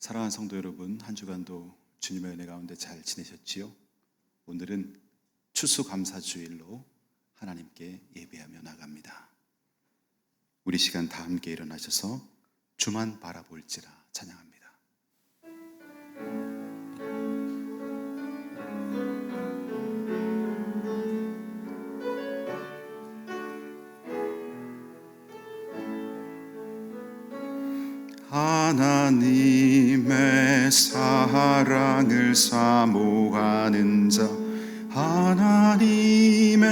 사랑하는 성도 여러분, 한 주간도 주님의 은혜 가운데 잘 지내셨지요? 오늘은 추수감사주일로 하나님께 예배하며 나갑니다. 우리 시간 다 함께 일어나셔서 주만 바라볼지라 찬양합니다. 하나님의 사랑을 사모하는 자, 하나님의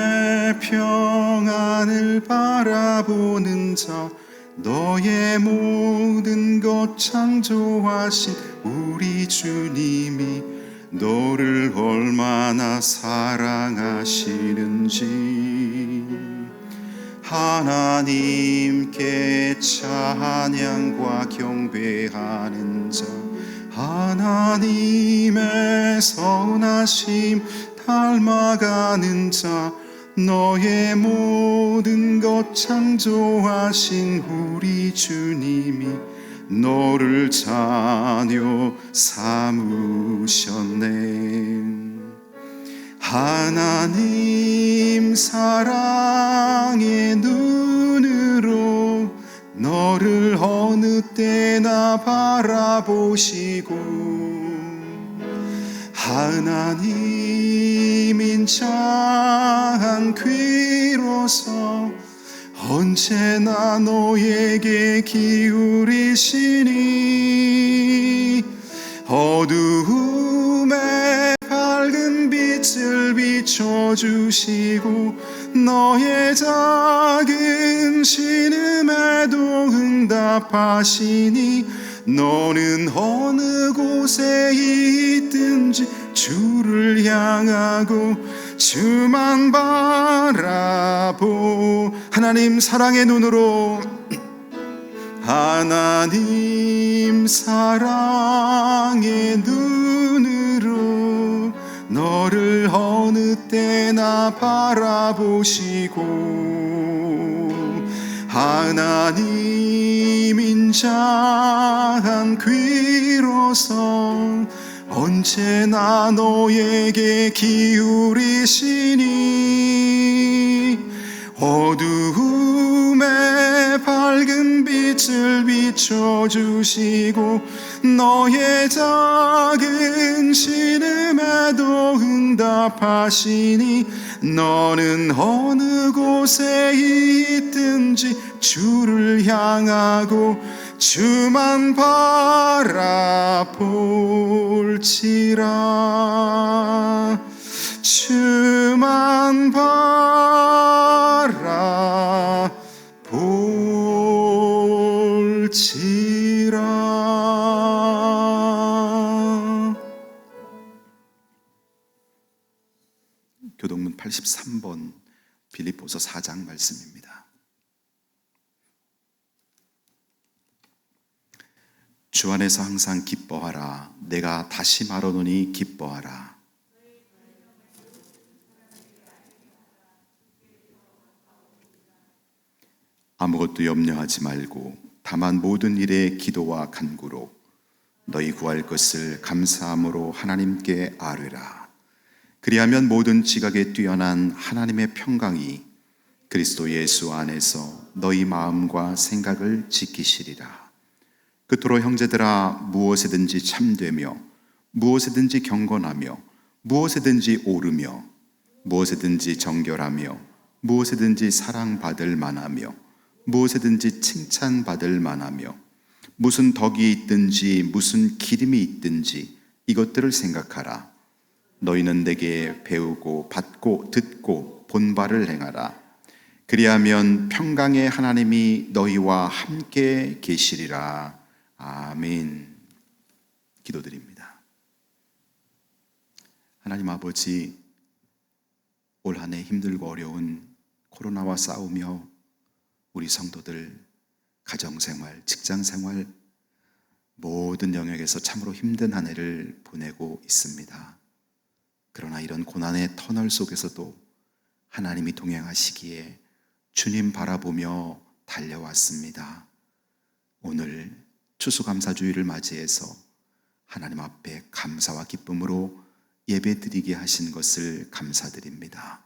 평안을 바라보는 자, 너의 모든 것 창조하신 우리 주님이 너를 얼마나 사랑하시는지 하나님께 찬양과 경배하는 자, 하나님의 선하심 닮아가는 자, 너의 모든 것 창조하신 우리 주님이 너를 자녀 삼으셨네. 하나님 사랑의 눈으로 너를 어느 때나 바라보시고, 하나님 인자한 귀로서 언제나 너에게 기울이시니 어두움에 밝은 빛을 비춰주시고 너의 작은 신음에도 응답하시니 너는 어느 곳에 있든지 주를 향하고 주만 바라보. 하나님 사랑의 눈으로, 하나님 사랑의 눈으로 너를 어느 때나 바라보시고, 하나님 인자한 귀로서 언제나 너에게 기울이시니 어두움에 밝은 빛을 비춰주시고 너의 작은 신음에도 응답하시니 너는 어느 곳에 있든지 주를 향하고 주만 바라볼지라. 주만 바라볼지라. 교동문 83번 빌립보서 4장 말씀입니다. 주 안에서 항상 기뻐하라. 내가 다시 말하노니 기뻐하라. 아무것도 염려하지 말고 다만 모든 일에 기도와 간구로 너희 구할 것을 감사함으로 하나님께 아뢰라. 그리하면 모든 지각에 뛰어난 하나님의 평강이 그리스도 예수 안에서 너희 마음과 생각을 지키시리라. 그토록 형제들아, 무엇에든지 참되며 무엇에든지 경건하며 무엇에든지 오르며 무엇에든지 정결하며 무엇에든지 사랑받을 만하며 무엇에든지 칭찬받을 만하며 무슨 덕이 있든지 무슨 기림이 있든지 이것들을 생각하라. 너희는 내게 배우고 받고 듣고 본 바를 행하라. 그리하면 평강의 하나님이 너희와 함께 계시리라. 아멘. 기도드립니다. 하나님 아버지, 올 한 해 힘들고 어려운 코로나와 싸우며 우리 성도들 가정생활, 직장생활 모든 영역에서 참으로 힘든 한 해를 보내고 있습니다. 그러나 이런 고난의 터널 속에서도 하나님이 동행하시기에 주님 바라보며 달려왔습니다. 오늘 추수감사주일을 맞이해서 하나님 앞에 감사와 기쁨으로 예배드리게 하신 것을 감사드립니다.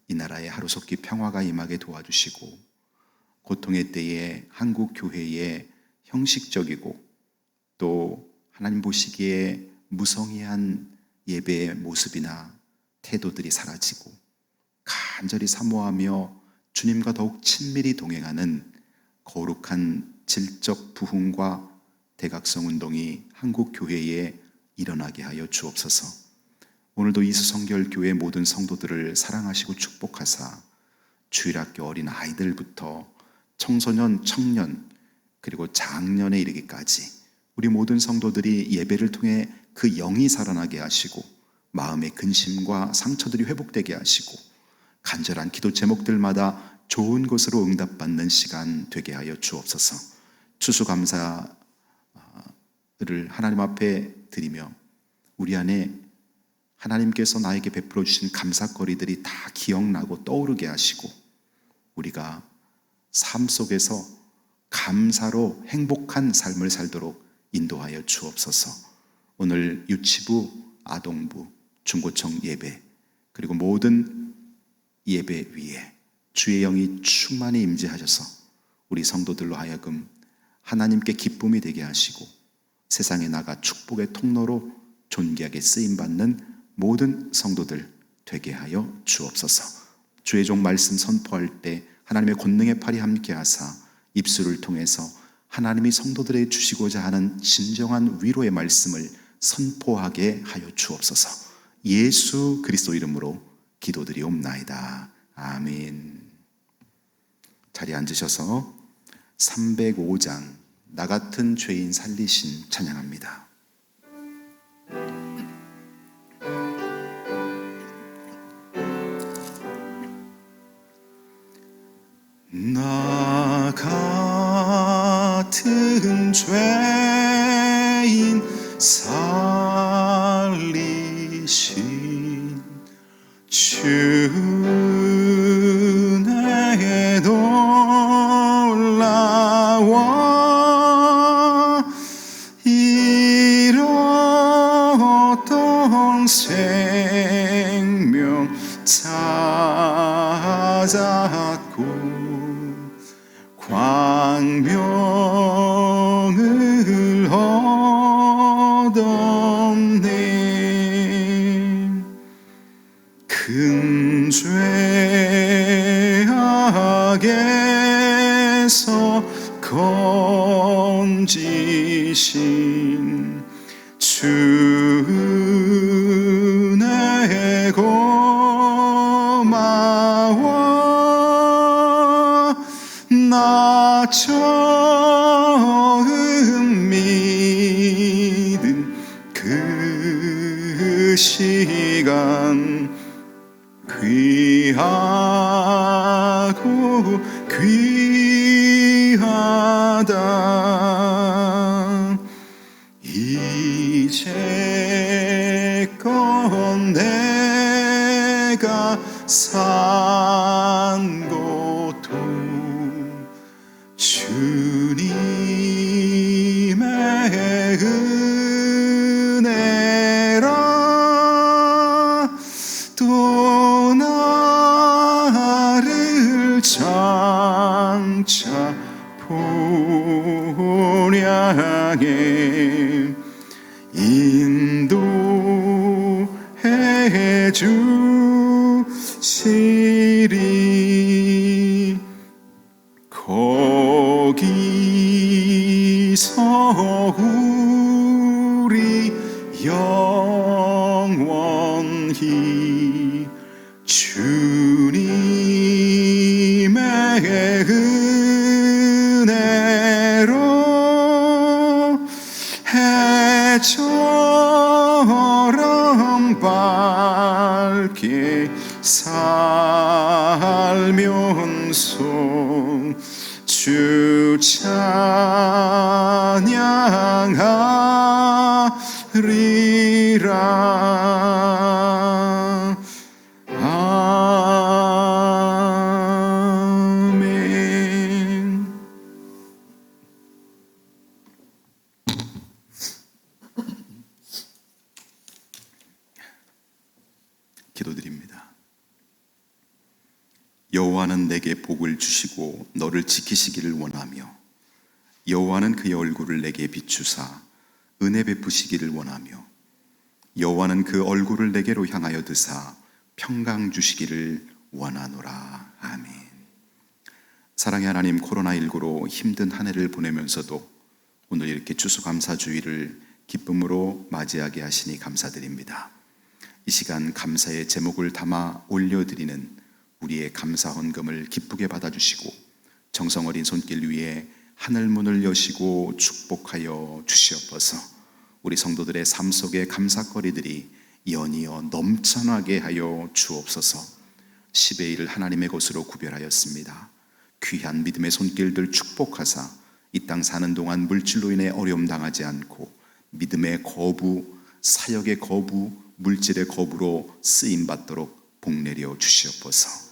이 나라에 하루속히 평화가 임하게 도와주시고 고통의 때에 한국 교회의 형식적이고 또 하나님 보시기에 무성의한 예배의 모습이나 태도들이 사라지고 간절히 사모하며 주님과 더욱 친밀히 동행하는 거룩한 질적 부흥과 대각성 운동이 한국 교회에 일어나게 하여 주옵소서. 오늘도 이수성결교회 모든 성도들을 사랑하시고 축복하사 주일학교 어린 아이들부터 청소년, 청년 그리고 장년에 이르기까지 우리 모든 성도들이 예배를 통해 그 영이 살아나게 하시고 마음의 근심과 상처들이 회복되게 하시고 간절한 기도 제목들마다 좋은 것으로 응답받는 시간 되게 하여 주옵소서. 추수감사를 하나님 앞에 드리며 우리 안에 하나님께서 나에게 베풀어 주신 감사거리들이 다 기억나고 떠오르게 하시고 우리가 삶 속에서 감사로 행복한 삶을 살도록 인도하여 주옵소서. 오늘 유치부, 아동부, 중고청 예배 그리고 모든 예배 위에 주의 영이 충만히 임재하셔서 우리 성도들로 하여금 하나님께 기쁨이 되게 하시고 세상에 나가 축복의 통로로 존귀하게 쓰임받는 모든 성도들 되게 하여 주옵소서. 주의 종 말씀 선포할 때 하나님의 권능의 팔이 함께하사 입술을 통해서 하나님이 성도들에게 주시고자 하는 진정한 위로의 말씀을 선포하게 하여 주옵소서. 예수 그리스도 이름으로 기도드리옵나이다. 아멘. 자리에 앉으셔서 305장 나 같은 죄인 살리신 찬양합니다. 나 같은 죄인 살리신 주 내게 놀라워 잃었던 생명 찾았고 광명을 얻었네. 큰 죄악에서 건지신 주 내 고마워. 나 처음 믿은 그 시간 귀하고 귀하다. 이제껏 내가 산 고통 주님의 은혜라. 또 나를 장차 본향에 인도해 주시리. 거기서 우리 영원히 주님의 은혜로 해처럼 밝게 살면서 주 찬양하리라. 아멘. 여호와는 내게 복을 주시고 너를 지키시기를 원하며 여호와는 그의 얼굴을 내게 비추사 은혜 베푸시기를 원하며 여호와는 그 얼굴을 내게로 향하여 드사 평강 주시기를 원하노라. 아멘. 사랑의 하나님, 코로나19로 힘든 한 해를 보내면서도 오늘 이렇게 추수감사주의를 기쁨으로 맞이하게 하시니 감사드립니다. 이 시간 감사의 제목을 담아 올려드리는 우리의 감사 헌금을 기쁘게 받아주시고 정성 어린 손길 위에 하늘문을 여시고 축복하여 주시옵소서. 우리 성도들의 삶 속의 감사거리들이 연이어 넘쳐나게 하여 주옵소서. 10의 1을 하나님의 것으로 구별하였습니다. 귀한 믿음의 손길들 축복하사 이 땅 사는 동안 물질로 인해 어려움 당하지 않고 믿음의 거부, 사역의 거부, 물질의 거부로 쓰임받도록 복내려 주시옵소서.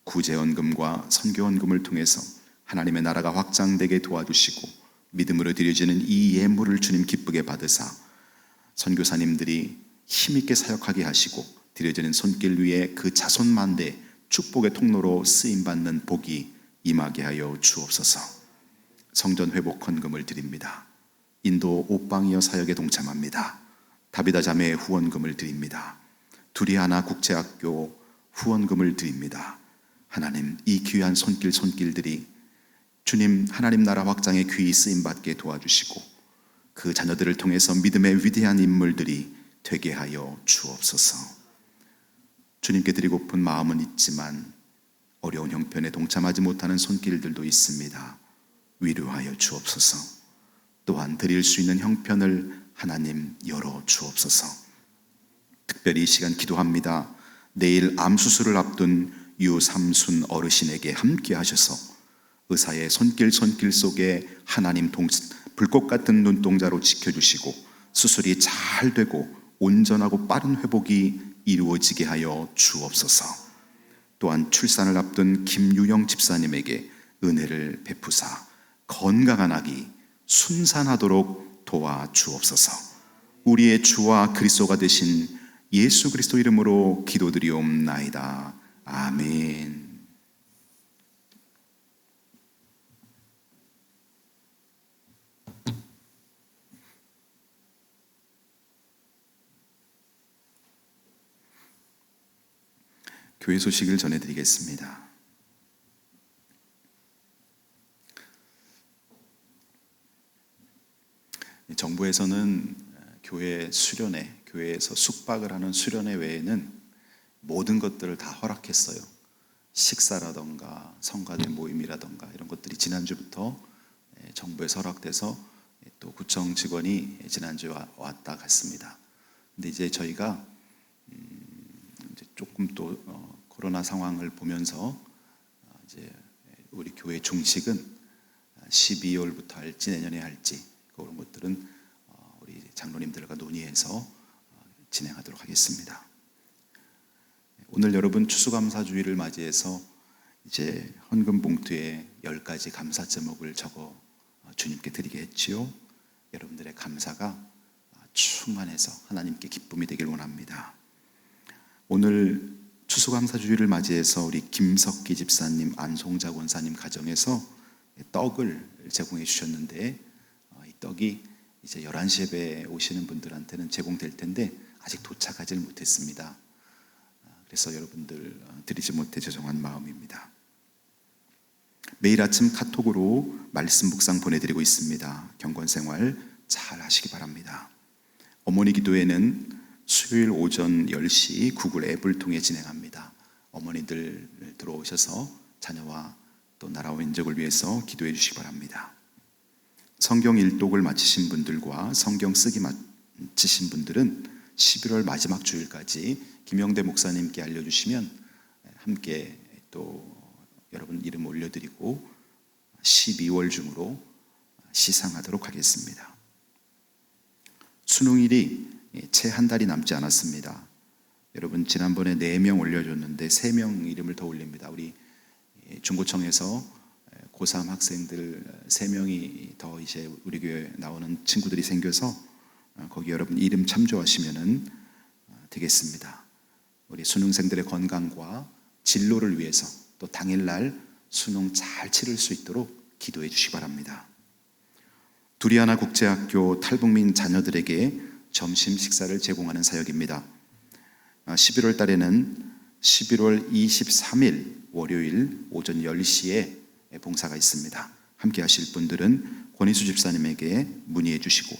구제헌금과 선교헌금을 통해서 하나님의 나라가 확장되게 도와주시고 믿음으로 드려지는 이 예물을 주님 기쁘게 받으사 선교사님들이 힘있게 사역하게 하시고 드려지는 손길 위에 그 자손만대 축복의 통로로 쓰임받는 복이 임하게 하여 주옵소서. 성전 회복 헌금을 드립니다. 인도 옥방이어 사역에 동참합니다. 다비다 자매의 후원금을 드립니다. 두리아나 국제학교 후원금을 드립니다. 하나님, 이 귀한 손길들이 주님 하나님 나라 확장에 귀히 쓰임받게 도와주시고 그 자녀들을 통해서 믿음의 위대한 인물들이 되게 하여 주옵소서. 주님께 드리고픈 마음은 있지만 어려운 형편에 동참하지 못하는 손길들도 있습니다. 위로하여 주옵소서. 또한 드릴 수 있는 형편을 하나님 열어 주옵소서. 특별히 이 시간 기도합니다. 내일 암 수술을 앞둔 유삼순 어르신에게 함께 하셔서 의사의 손길 속에 하나님 불꽃 같은 눈동자로 지켜주시고 수술이 잘 되고 온전하고 빠른 회복이 이루어지게 하여 주옵소서. 또한 출산을 앞둔 김유영 집사님에게 은혜를 베푸사 건강한 아기 순산하도록 도와 주옵소서. 우리의 주와 그리스도가 되신 예수 그리스도 이름으로 기도드리옵나이다. 아멘. 교회 소식을 전해드리겠습니다. 정부에서는 교회 수련회, 교회에서 숙박을 하는 수련회 외에는 모든 것들을 다 허락했어요. 식사라던가 성가대 모임이라던가 이런 것들이 지난주부터 정부에서 허락돼서 또 구청 직원이 지난주에 왔다 갔습니다. 근데 이제 저희가 이제 조금 또 코로나 상황을 보면서 이제 우리 교회 중식은 12월부터 할지 내년에 할지 그런 것들은 우리 장로님들과 논의해서 진행하도록 하겠습니다. 오늘 여러분 추수감사주의를 맞이해서 이제 헌금 봉투에 10가지 감사 제목을 적어 주님께 드리게 했지요. 여러분들의 감사가 충만해서 하나님께 기쁨이 되길 원합니다. 오늘 추수감사주의를 맞이해서 우리 김석기 집사님, 안송자 권사님 가정에서 떡을 제공해 주셨는데 이 떡이 이제 11시 예배에 오시는 분들한테는 제공될 텐데 아직 도착하지 못했습니다. 그래서 여러분들 드리지 못해 죄송한 마음입니다. 매일 아침 카톡으로 말씀 묵상 보내드리고 있습니다. 경건생활 잘 하시기 바랍니다. 어머니 기도회는 수요일 오전 10시 구글 앱을 통해 진행합니다. 어머니들 들어오셔서 자녀와 또 나라와 민족을 위해서 기도해 주시기 바랍니다. 성경 일독을 마치신 분들과 성경 쓰기 마치신 분들은 11월 마지막 주일까지 김영대 목사님께 알려주시면 함께 또 여러분 이름 올려드리고 12월 중으로 시상하도록 하겠습니다. 수능일이 채 한 달이 남지 않았습니다. 여러분 지난번에 4명 올려줬는데 3명 이름을 더 올립니다. 우리 중고청에서 고3 학생들 3명이 더 이제 우리 교회 나오는 친구들이 생겨서 거기 여러분 이름 참조하시면 되겠습니다. 우리 수능생들의 건강과 진로를 위해서 또 당일날 수능 잘 치를 수 있도록 기도해 주시기 바랍니다. 두리아나 국제학교 탈북민 자녀들에게 점심 식사를 제공하는 사역입니다. 11월 달에는 11월 23일 월요일 오전 10시에 봉사가 있습니다. 함께 하실 분들은 권희수 집사님에게 문의해 주시고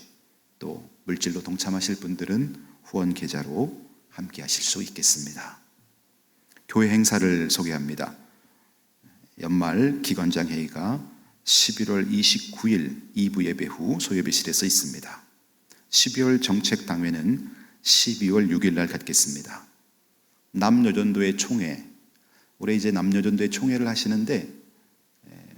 또 물질로 동참하실 분들은 후원 계좌로 함께 하실 수 있겠습니다. 교회 행사를 소개합니다. 연말 기관장 회의가 11월 29일 2부 예배 후 소예배실에서 있습니다. 12월 정책당회는 12월 6일 날 갖겠습니다. 남여전도회 총회, 올해 이제 남여전도회 총회를 하시는데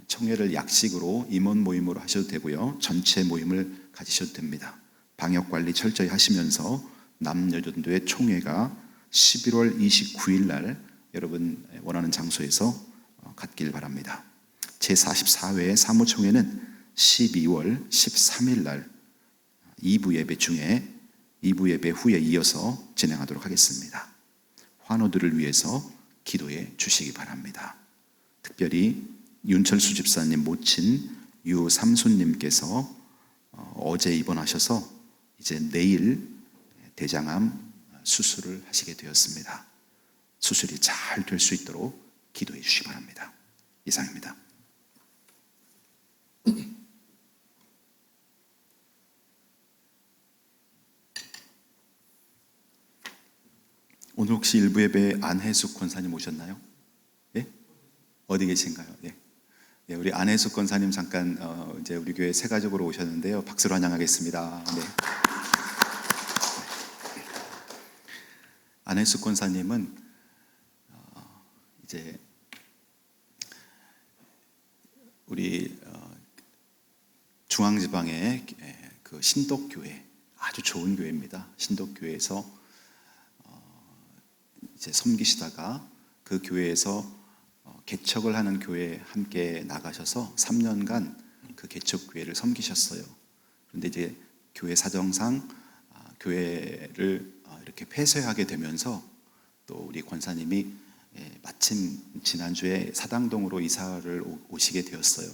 총회를 약식으로 임원 모임으로 하셔도 되고요, 전체 모임을 가지셔도 됩니다. 방역관리 철저히 하시면서 남여전도회 총회가 11월 29일 날 여러분 원하는 장소에서 갖길 바랍니다. 제44회 사무총회는 12월 13일 날 2부 예배 중에 2부 예배 후에 이어서 진행하도록 하겠습니다. 환우들을 위해서 기도해 주시기 바랍니다. 특별히 윤철수 집사님 모친 유삼순님께서 어제 입원하셔서 이제 내일 대장암 수술을 하시게 되었습니다. 수술이 잘 될 수 있도록 기도해 주시기 바랍니다. 이상입니다. 오늘 혹시 일부 예배에 안혜숙 권사님 오셨나요? 예? 어디 계신가요? 예. 예, 우리 안혜숙 권사님 잠깐 이제 우리 교회 새 가족으로 오셨는데요. 박수로 환영하겠습니다. 네. 안혜숙 권사님은 이제 우리 중앙지방의 그 신덕교회, 아주 좋은 교회입니다. 신덕교회에서 이제 섬기시다가 그 교회에서 개척을 하는 교회에 함께 나가셔서 3년간 그 개척교회를 섬기셨어요. 그런데 이제 교회 사정상 교회를 이렇게 폐쇄하게 되면서 또 우리 권사님이 마침 지난주에 사당동으로 이사를 오시게 되었어요.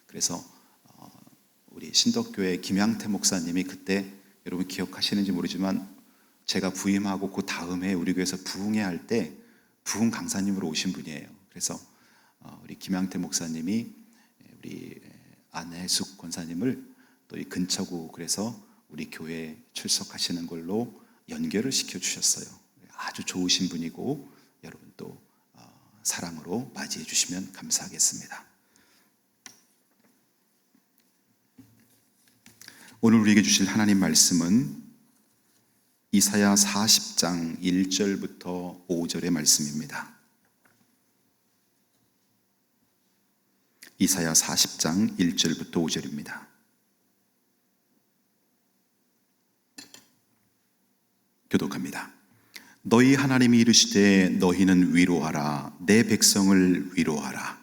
그래서 우리 신덕교회 김양태 목사님이 그때 여러분 기억하시는지 모르지만 제가 부임하고 그 다음에 우리 교회에서 부흥회 할 때 부흥 강사님으로 오신 분이에요. 그래서 우리 김양태 목사님이 우리 안혜숙 권사님을 또 이 근처고 그래서 우리 교회에 출석하시는 걸로 연결을 시켜 주셨어요. 아주 좋으신 분이고 여러분 또 사랑으로 맞이해 주시면 감사하겠습니다. 오늘 우리에게 주실 하나님 말씀은 이사야 40장 1절부터 5절의 말씀입니다. 이사야 40장 1절부터 5절입니다. 교독합니다. 너희 하나님이 이르시되 너희는 위로하라. 내 백성을 위로하라.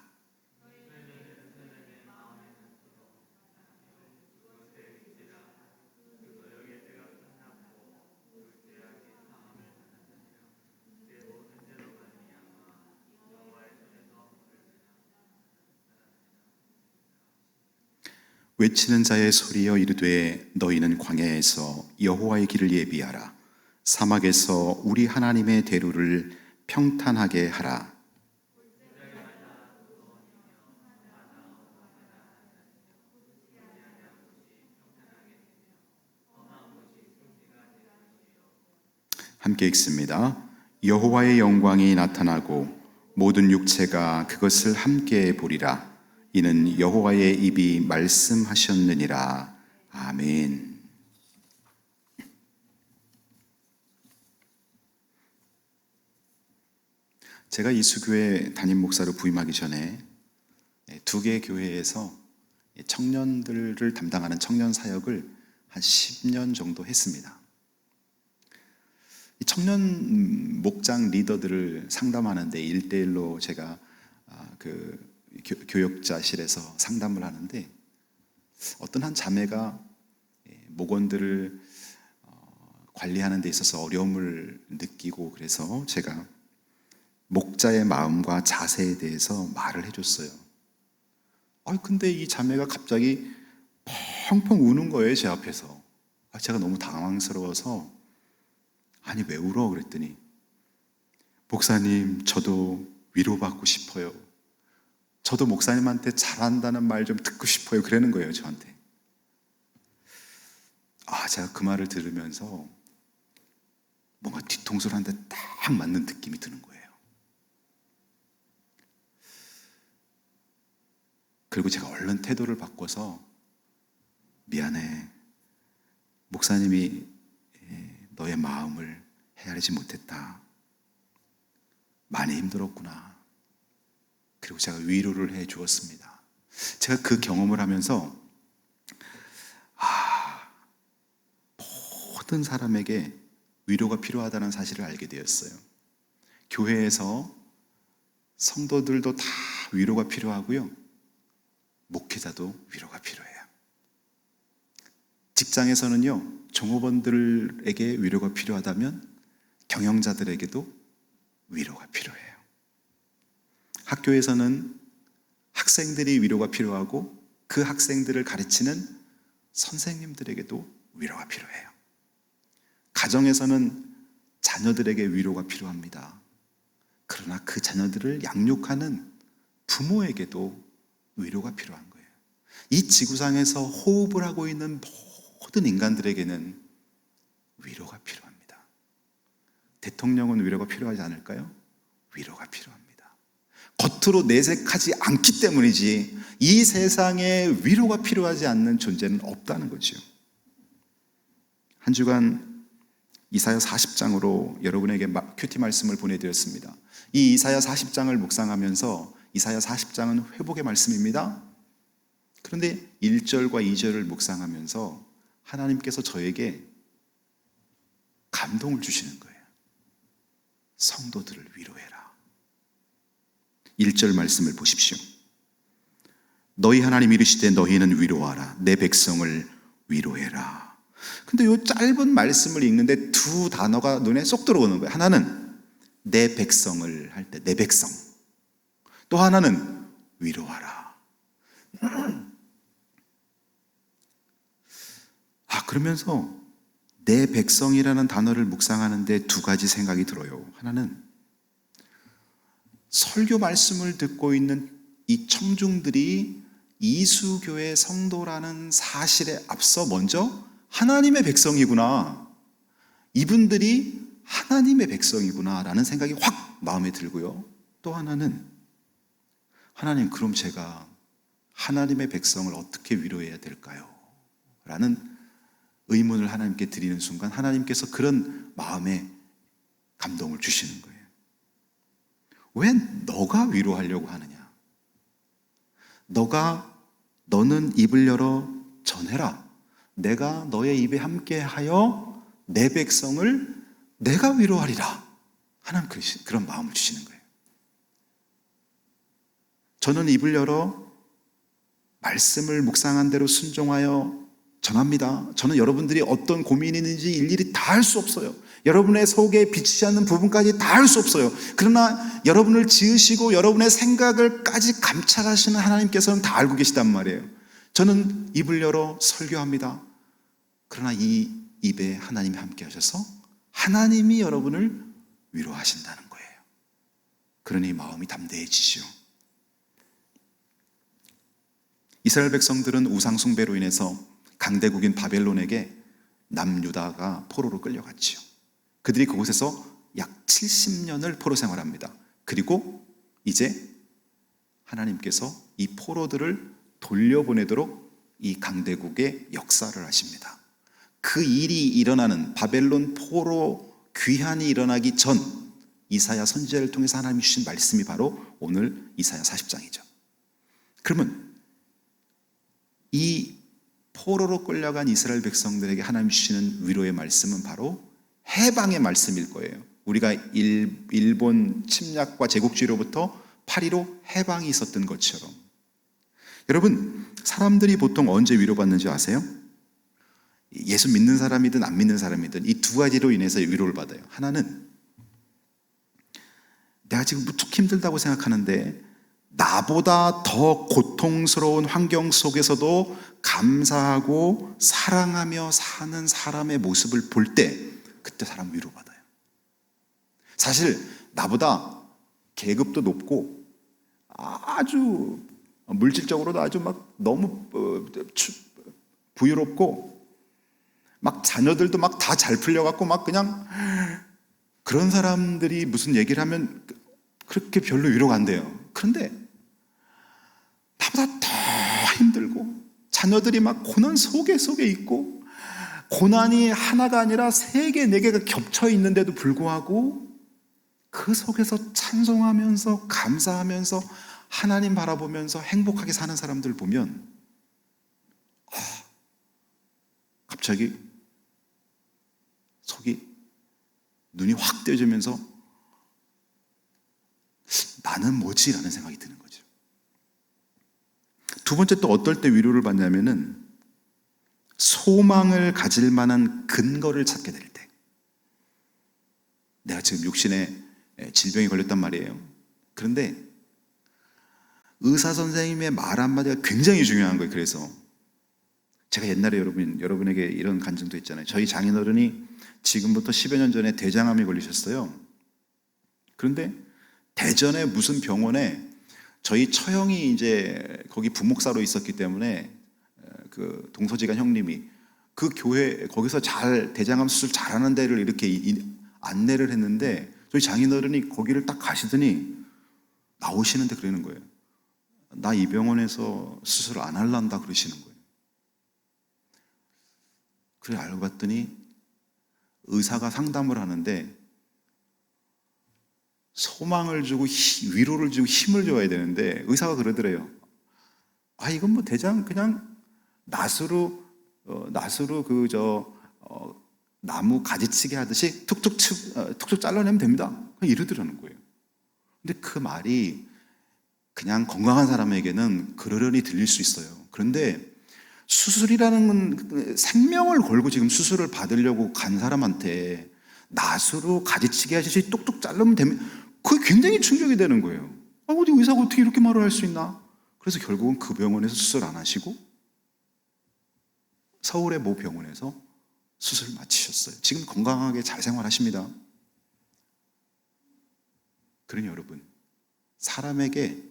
외치는 자의 소리여 이르되 너희는 광야에서 여호와의 길을 예비하라. 사막에서 우리 하나님의 대로를 평탄하게 하라. 함께 읽습니다. 여호와의 영광이 나타나고 모든 육체가 그것을 함께 보리라. 이는 여호와의 입이 말씀하셨느니라. 아멘. 제가 이수교회 담임 목사로 부임하기 전에 두 개의 교회에서 청년들을 담당하는 청년 사역을 한 10년 정도 했습니다. 청년 목장 리더들을 상담하는데 1대1로 제가 그 교역자실에서 상담을 하는데 어떤 한 자매가 목원들을 관리하는 데 있어서 어려움을 느끼고 그래서 제가 목자의 마음과 자세에 대해서 말을 해줬어요. 근데 이 자매가 갑자기 펑펑 우는 거예요, 제 앞에서. 제가 너무 당황스러워서 아니 왜 울어? 그랬더니 목사님, 저도 위로받고 싶어요. 저도 목사님한테 잘한다는 말 좀 듣고 싶어요. 그러는 거예요, 저한테. 제가 그 말을 들으면서 뭔가 뒤통수를 한 대 딱 맞는 느낌이 드는 거예요. 그리고 제가 얼른 태도를 바꿔서 미안해. 목사님이 너의 마음을 헤아리지 못했다. 많이 힘들었구나. 그리고 제가 위로를 해 주었습니다. 제가 그 경험을 하면서 모든 사람에게 위로가 필요하다는 사실을 알게 되었어요. 교회에서 성도들도 다 위로가 필요하고요. 목회자도 위로가 필요해요. 직장에서는요, 종업원들에게 위로가 필요하다면 경영자들에게도 위로가 필요해요. 학교에서는 학생들이 위로가 필요하고 그 학생들을 가르치는 선생님들에게도 위로가 필요해요. 가정에서는 자녀들에게 위로가 필요합니다. 그러나 그 자녀들을 양육하는 부모에게도 위로가 필요한 거예요. 이 지구상에서 호흡을 하고 있는 모든 인간들에게는 위로가 필요합니다. 대통령은 위로가 필요하지 않을까요? 위로가 필요합니다. 겉으로 내색하지 않기 때문이지 이 세상에 위로가 필요하지 않는 존재는 없다는 거죠. 한 주간 이사야 40장으로 여러분에게 큐티 말씀을 보내드렸습니다. 이 이사야 40장을 묵상하면서 이사야 40장은 회복의 말씀입니다. 그런데 1절과 2절을 묵상하면서 하나님께서 저에게 감동을 주시는 거예요. 성도들을 위로해라. 1절 말씀을 보십시오. 너희 하나님 이르시되 너희는 위로하라. 내 백성을 위로해라. 근데 이 짧은 말씀을 읽는데 두 단어가 눈에 쏙 들어오는 거예요. 하나는 내 백성을 할 때 내 백성, 또 하나는 위로하라. 그러면서 내 백성이라는 단어를 묵상하는데 두 가지 생각이 들어요. 하나는 설교 말씀을 듣고 있는 이 청중들이 이수교회 성도라는 사실에 앞서 먼저 하나님의 백성이구나, 이분들이 하나님의 백성이구나 라는 생각이 확 마음에 들고요. 또 하나는 하나님, 그럼 제가 하나님의 백성을 어떻게 위로해야 될까요? 라는 의문을 하나님께 드리는 순간 하나님께서 그런 마음에 감동을 주시는 거예요. 왜 너가 위로하려고 하느냐? 너는 입을 열어 전해라. 내가 너의 입에 함께하여 내 백성을 내가 위로하리라 하는 그런 마음을 주시는 거예요. 저는 입을 열어 말씀을 묵상한 대로 순종하여 전합니다. 저는 여러분들이 어떤 고민이 있는지 일일이 다 할 수 없어요. 여러분의 속에 비치지 않는 부분까지 다 할 수 없어요. 그러나 여러분을 지으시고 여러분의 생각을까지 감찰하시는 하나님께서는 다 알고 계시단 말이에요. 저는 입을 열어 설교합니다. 그러나 이 입에 하나님이 함께 하셔서 하나님이 여러분을 위로하신다는 거예요. 그러니 마음이 담대해지죠. 이스라엘 백성들은 우상 숭배로 인해서 강대국인 바벨론에게 남유다가 포로로 끌려갔지요. 그들이 그곳에서 약 70년을 포로 생활합니다. 그리고 이제 하나님께서 이 포로들을 돌려보내도록 이 강대국의 역사를 하십니다. 그 일이 일어나는, 바벨론 포로 귀환이 일어나기 전 이사야 선지자를 통해서 하나님이 주신 말씀이 바로 오늘 이사야 40장이죠. 그러면 이 포로로 끌려간 이스라엘 백성들에게 하나님 주시는 위로의 말씀은 바로 해방의 말씀일 거예요. 우리가 일본 침략과 제국주의로부터 8.15 해방이 있었던 것처럼. 여러분, 사람들이 보통 언제 위로받는지 아세요? 예수 믿는 사람이든 안 믿는 사람이든 이 두 가지로 인해서 위로를 받아요. 하나는 내가 지금 무척 힘들다고 생각하는데 나보다 더 고통스러운 환경 속에서도 감사하고 사랑하며 사는 사람의 모습을 볼 때 그때 사람 위로받아요. 사실 나보다 계급도 높고 아주 물질적으로도 아주 막 너무 부유롭고 막 자녀들도 막 다 잘 풀려갖고 막 그냥 그런 사람들이 무슨 얘기를 하면 그렇게 별로 위로가 안 돼요. 그런데 나보다 더 힘들고 자녀들이 막 고난 속에 있고 고난이 하나가 아니라 3개, 4개가 겹쳐 있는데도 불구하고 그 속에서 찬송하면서 감사하면서 하나님 바라보면서 행복하게 사는 사람들 보면 갑자기 속이 눈이 확 떼어지면서 나는 뭐지? 라는 생각이 드는 거죠. 두 번째 또 어떨 때 위로를 받냐면은 소망을 가질 만한 근거를 찾게 될 때. 내가 지금 육신에 질병이 걸렸단 말이에요. 그런데 의사 선생님의 말 한마디가 굉장히 중요한 거예요. 그래서 제가 옛날에 여러분에게 이런 간증도 있잖아요. 저희 장인어른이 지금부터 10여 년 전에 대장암이 걸리셨어요. 그런데 대전에 무슨 병원에 저희 처형이 이제 거기 부목사로 있었기 때문에 그 동서지간 형님이 그 교회 거기서 대장암 수술 잘하는 데를 이렇게 안내를 했는데 저희 장인어른이 거기를 딱 가시더니 나오시는데 그러는 거예요. 나 이 병원에서 수술 안 할란다 그러시는 거예요. 그래 알고 봤더니 의사가 상담을 하는데 소망을 주고 위로를 주고 힘을 줘야 되는데 의사가 그러더래요. 이건 뭐 대장 그냥 낫으로 나무 가지치기 하듯이 툭툭 잘라내면 됩니다. 그냥 이러더라는 거예요. 근데 그 말이 그냥 건강한 사람에게는 그러려니 들릴 수 있어요. 그런데 수술이라는 건 생명을 걸고 지금 수술을 받으려고 간 사람한테 낫으로 가지치기 하듯이 뚝뚝 자르면 되면 그게 굉장히 충격이 되는 거예요. 어디 의사가 어떻게 이렇게 말을 할 수 있나? 그래서 결국은 그 병원에서 수술 안 하시고 서울의 모 병원에서 수술을 마치셨어요. 지금 건강하게 잘 생활하십니다. 그러니 여러분, 사람에게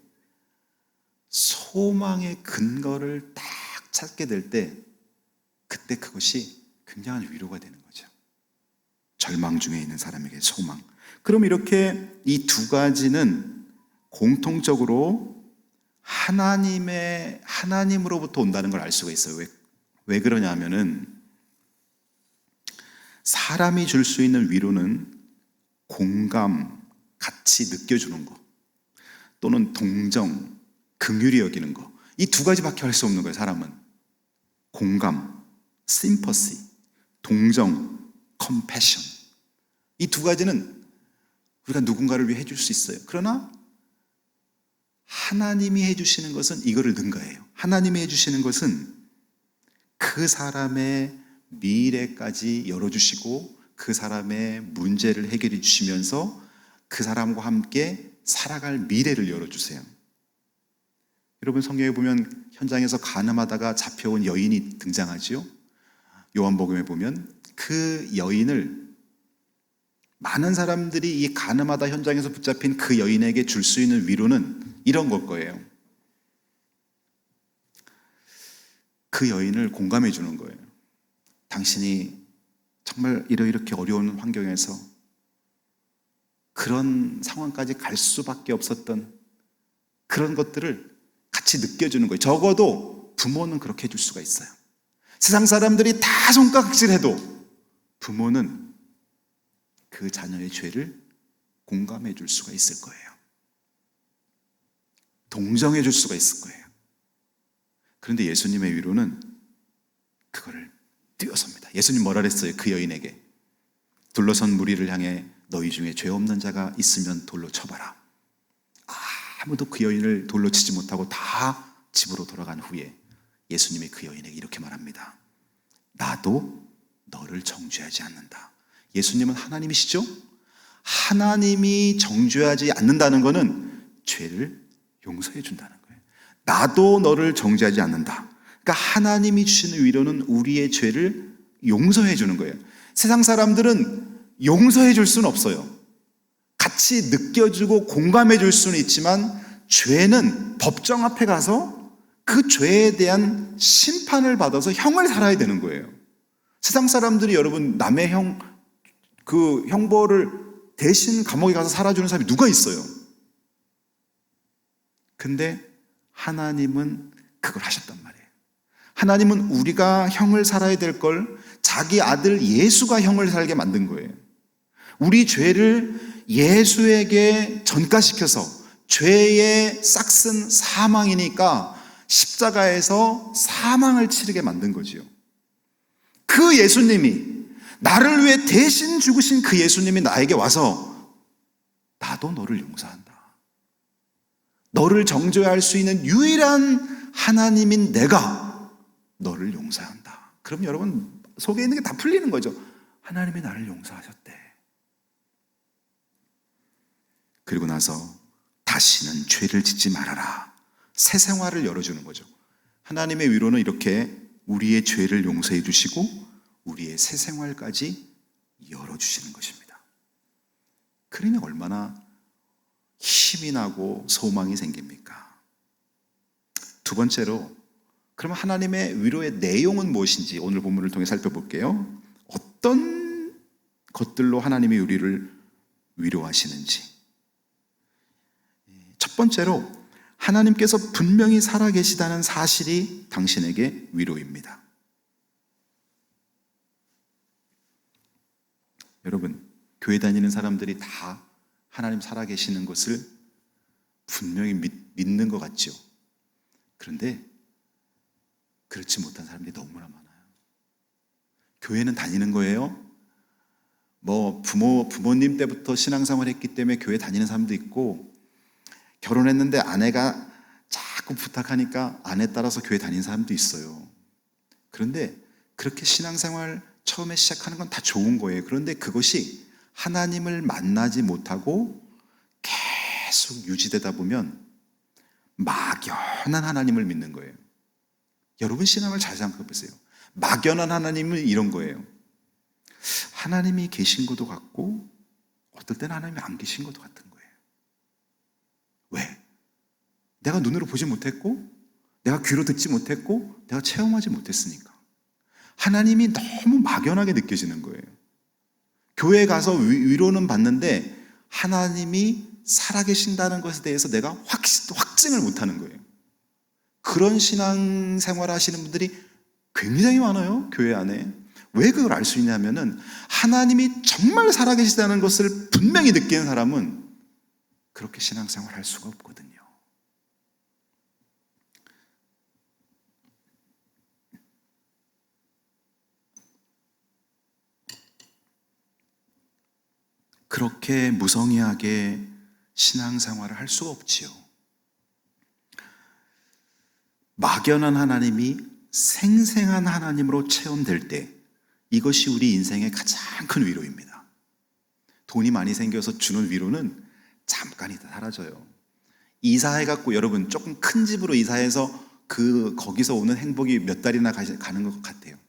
소망의 근거를 딱 찾게 될 때 그때 그것이 굉장한 위로가 되는 거죠. 절망 중에 있는 사람에게 소망. 그럼 이렇게 이 두 가지는 공통적으로 하나님으로부터 온다는 걸 알 수가 있어요. 왜 그러냐 하면은 사람이 줄 수 있는 위로는 공감, 같이 느껴주는 거 또는 동정, 긍휼히 여기는 거. 이 두 가지밖에 할 수 없는 거예요. 사람은 공감, sympathy, 동정, compassion. 이 두 가지는 우리가 누군가를 위해 해줄 수 있어요. 그러나 하나님이 해주시는 것은 이거를 능가해요. 하나님이 해주시는 것은 그 사람의 미래까지 열어주시고 그 사람의 문제를 해결해 주시면서 그 사람과 함께 살아갈 미래를 열어주세요. 여러분 성경에 보면 현장에서 간음하다가 잡혀온 여인이 등장하지요. 요한복음에 보면 그 여인을 많은 사람들이 이 간음하다 현장에서 붙잡힌 그 여인에게 줄 수 있는 위로는 이런 걸 거예요. 그 여인을 공감해 주는 거예요. 당신이 정말 이렇게 어려운 환경에서 그런 상황까지 갈 수밖에 없었던 그런 것들을 같이 느껴주는 거예요. 적어도 부모는 그렇게 해줄 수가 있어요. 세상 사람들이 다 손가락질해도 부모는 그 자녀의 죄를 공감해 줄 수가 있을 거예요. 동정해 줄 수가 있을 거예요. 그런데 예수님의 위로는 그거를 뛰어섭니다. 예수님 뭐라 그랬어요? 그 여인에게 둘러선 무리를 향해 너희 중에 죄 없는 자가 있으면 돌로 쳐봐라. 아무도 그 여인을 돌로 치지 못하고 다 집으로 돌아간 후에 예수님이 그 여인에게 이렇게 말합니다. 나도 너를 정죄하지 않는다. 예수님은 하나님이시죠? 하나님이 정죄하지 않는다는 것은 죄를 용서해 준다는 거예요. 나도 너를 정죄하지 않는다. 그러니까 하나님이 주시는 위로는 우리의 죄를 용서해 주는 거예요. 세상 사람들은 용서해 줄 수는 없어요. 같이 느껴주고 공감해 줄 수는 있지만 죄는 법정 앞에 가서 그 죄에 대한 심판을 받아서 형을 살아야 되는 거예요. 세상 사람들이 여러분 남의 그 형벌을 대신 감옥에 가서 살아주는 사람이 누가 있어요? 근데 하나님은 그걸 하셨단 말이에요. 하나님은 우리가 형을 살아야 될 걸 자기 아들 예수가 형을 살게 만든 거예요. 우리 죄를 예수에게 전가시켜서 죄의 싹슨 사망이니까 십자가에서 사망을 치르게 만든 거지요. 그 예수님이, 나를 위해 대신 죽으신 그 예수님이 나에게 와서 나도 너를 용서한다. 너를 정죄할 수 있는 유일한 하나님인 내가 너를 용서한다. 그럼 여러분 속에 있는 게 다 풀리는 거죠. 하나님이 나를 용서하셨대. 그리고 나서 다시는 죄를 짓지 말아라. 새 생활을 열어주는 거죠. 하나님의 위로는 이렇게 우리의 죄를 용서해 주시고 우리의 새 생활까지 열어주시는 것입니다. 그러니 얼마나 힘이 나고 소망이 생깁니까? 두 번째로, 그럼 하나님의 위로의 내용은 무엇인지 오늘 본문을 통해 살펴볼게요. 어떤 것들로 하나님이 우리를 위로하시는지. 첫 번째로, 하나님께서 분명히 살아계시다는 사실이 당신에게 위로입니다. 여러분, 교회 다니는 사람들이 다 하나님 살아계시는 것을 분명히 믿는 것 같죠. 그런데 그렇지 못한 사람들이 너무나 많아요. 교회는 다니는 거예요. 부모님 때부터 신앙생활 했기 때문에 교회 다니는 사람도 있고, 결혼했는데 아내가 자꾸 부탁하니까 아내 따라서 교회 다니는 사람도 있어요. 그런데 그렇게 신앙생활 처음에 시작하는 건 다 좋은 거예요. 그런데 그것이 하나님을 만나지 못하고 계속 유지되다 보면 막연한 하나님을 믿는 거예요. 여러분 신앙을 잘 생각해 보세요. 막연한 하나님은 이런 거예요. 하나님이 계신 것도 같고 어떨 때는 하나님이 안 계신 것도 같은 거예요. 왜? 내가 눈으로 보지 못했고 내가 귀로 듣지 못했고 내가 체험하지 못했으니까. 하나님이 너무 막연하게 느껴지는 거예요. 교회에 가서 위로는 받는데 하나님이 살아계신다는 것에 대해서 내가 확증을 못하는 거예요. 그런 신앙생활 하시는 분들이 굉장히 많아요, 교회 안에. 왜 그걸 알 수 있냐면은 하나님이 정말 살아계시다는 것을 분명히 느끼는 사람은 그렇게 신앙생활 할 수가 없거든요. 그렇게 무성의하게 신앙생활을 할 수가 없지요. 막연한 하나님이 생생한 하나님으로 체험될 때 이것이 우리 인생의 가장 큰 위로입니다. 돈이 많이 생겨서 주는 위로는 잠깐 있다 사라져요. 이사해갖고 여러분 조금 큰 집으로 이사해서 거기서 오는 행복이 몇 달이나 가는 것 같아요.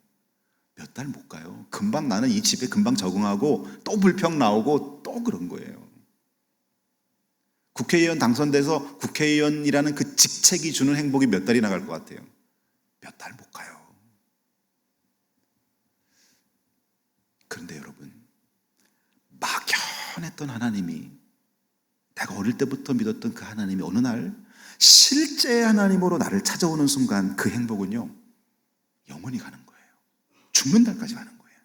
몇 달 못 가요. 금방 나는 이 집에 금방 적응하고 또 불평 나오고 또 그런 거예요. 국회의원 당선돼서 국회의원이라는 그 직책이 주는 행복이 몇 달이나 갈 것 같아요. 몇 달 못 가요. 그런데 여러분, 막연했던 하나님이, 내가 어릴 때부터 믿었던 그 하나님이 어느 날 실제 하나님으로 나를 찾아오는 순간 그 행복은요, 영원히 가는 거예요. 죽는 날까지 가는 거예요.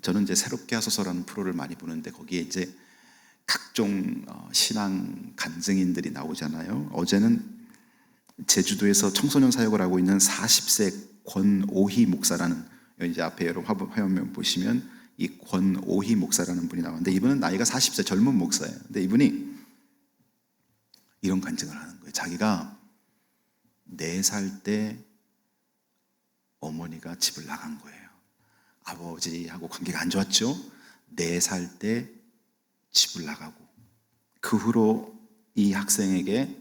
저는 이제 새롭게 하소서라는 프로를 많이 보는데 거기에 이제 각종 신앙 간증인들이 나오잖아요. 어제는 제주도에서 청소년 사역을 하고 있는 40세 권오희 목사라는, 이제 앞에 여러분 화면 보시면 이 권오희 목사라는 분이 나오는데 이분은 나이가 40세 젊은 목사예요. 근데 이분이 이런 간증을 하는 거예요. 자기가 4살 때 어머니가 집을 나간 거예요. 아버지하고 관계가 안 좋았죠. 4살 때 집을 나가고, 그 후로 이 학생에게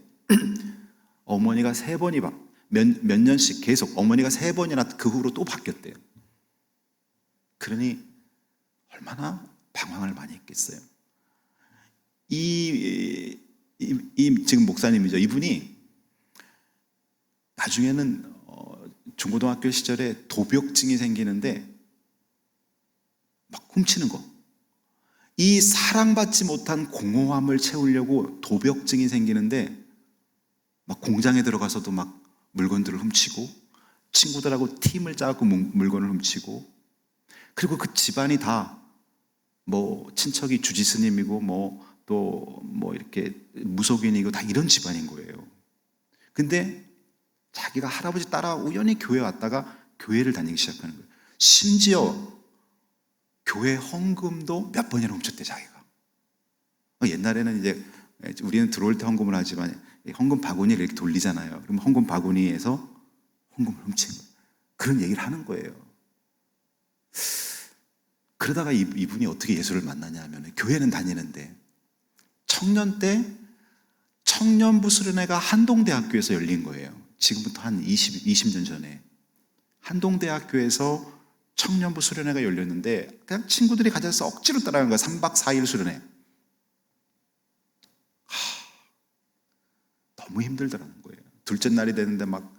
어머니가 3번이 몇 년씩 계속 어머니가 3번이나 그 후로 또 바뀌었대요. 그러니 얼마나 방황을 많이 했겠어요. 지금 목사님이죠. 이분이 나중에는 중고등학교 시절에 도벽증이 생기는데 막 훔치는 거. 이 사랑받지 못한 공허함을 채우려고 도벽증이 생기는데 막 공장에 들어가서도 막 물건들을 훔치고, 친구들하고 팀을 짜고 물건을 훔치고, 그리고 그 집안이 다 뭐 친척이 주지스님이고 또 이렇게 무속인이고 다 이런 집안인 거예요. 근데 자기가 할아버지 따라 우연히 교회 왔다가 교회를 다니기 시작하는 거예요. 심지어 교회 헌금도 몇 번이나 훔쳤대, 자기가. 옛날에는 이제 우리는 들어올 때 헌금을 하지만 헌금 바구니를 이렇게 돌리잖아요. 그럼 헌금 바구니에서 헌금을 훔친 거예요. 그런 얘기를 하는 거예요. 그러다가 이분이 어떻게 예수를 만나냐 하면, 교회는 다니는데 청년 때 청년부 수련회가 한동대학교에서 열린 거예요. 지금부터 한 20년 전에 한동대학교에서 청년부 수련회가 열렸는데, 그냥 친구들이 가져서 억지로 따라간 거야. 3박 4일 수련회. 너무 힘들더라는 거예요. 둘째 날이 되는데 막